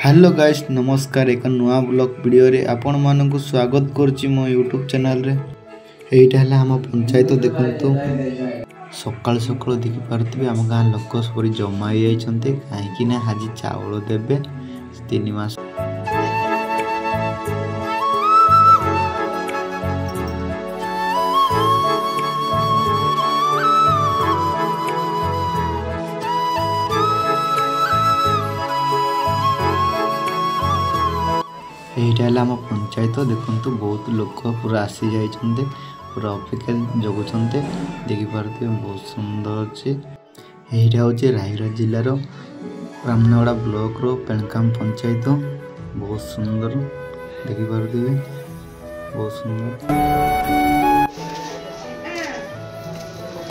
Hello guys नमस्कार। एक नुआ ब्लॉग वीडियो रे आपण मानक स्वागत करुच्ची मो यूट्यूब चैनल रे। एटा है हम पंचायत देखु सकाल सकाल देखि पारथिबे हम गाँ लोक सब जमा हो जाइछन्ते काहेकि ना आज चावल देबे 3 मास। एटा है आम पंचायत देखु बहुत लोक पूरा आसी जाइछन्ते पूरा अपेक्षा जगुछन्ते देखि पारथिबे बहुत सुंदर अच्छे। एटा होचे रायगढ़ जिल्लार रामनगड़ा ब्लॉक रो पेणकाम पंचायत बहुत सुंदर देखि पारथिबे बहुत सुंदर।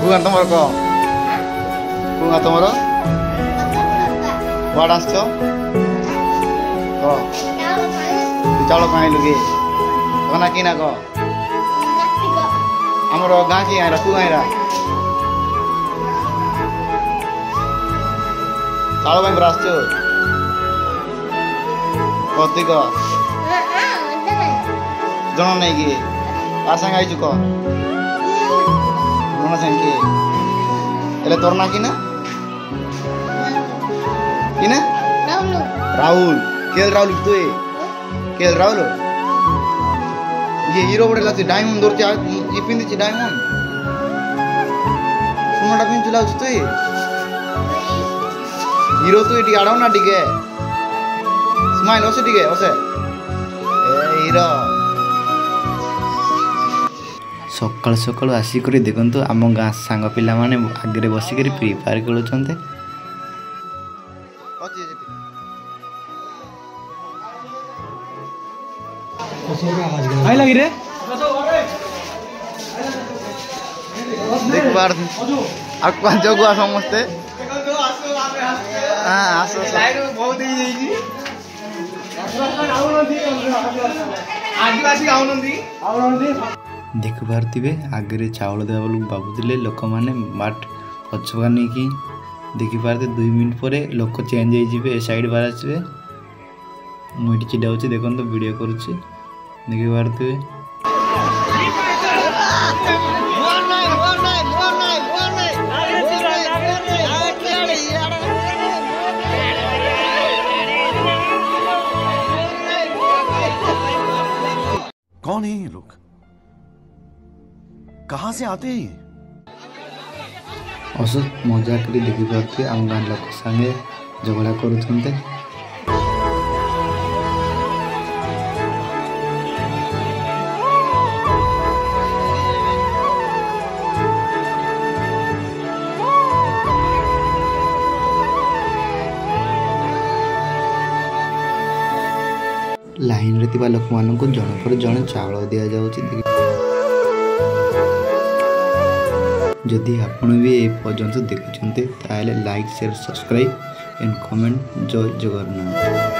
कुआ तमर को कुआ तमर वाड आछो को चाउल खाई लुगे कना कि ना को हमरो गाँ की आइरा तू आइरा चाउल में ब्रास छो कति को जण नहीं कि आसा गाई छु को जण संग के एले तोर ना कि ना राहुल केल राहुल तू केल राहुल ये हीरो बड़े लगते डायमंड दोरते ये पिंदी डायमंड सुनाटा पिन चला तू हीरो तू इटी आड़ो ना टिके स्माइल ओसे टिके ओसे ए हीरो सकाल सकाल आसिक देखु आम गाँ सांग पिला माने आगे बसिक फ्री फायर खेलुंटे। आई लगी रे देख बार अब पांच जगह समस्ते हां आसो लाइट बहुत ही जाई आदिवासी आउनंदी देख पारथिबे आगे चावल देवा बोल बाबुले लोक मैंने बाट पछुआ नहीं कि देखि पारते 2 मिनट पर लोक चेंज हो साइड बार आसबे मुझे चिड़ा देखो तो वीडियो करुच्ची देखि पारथिबे। कौन है ये लोग, कहां से आते हैं? असत मजा कर देखि पारथिबे आम गाँ लोक संगे झगड़ा करुछन्ते। लाइन रे तिबा लोक मानक जन पर जन चावल दिया जाउची। जदि आपण भी ए पर्यंत देखुछन्ते ताले like share subscribe and comment. जय जगन्नाथ।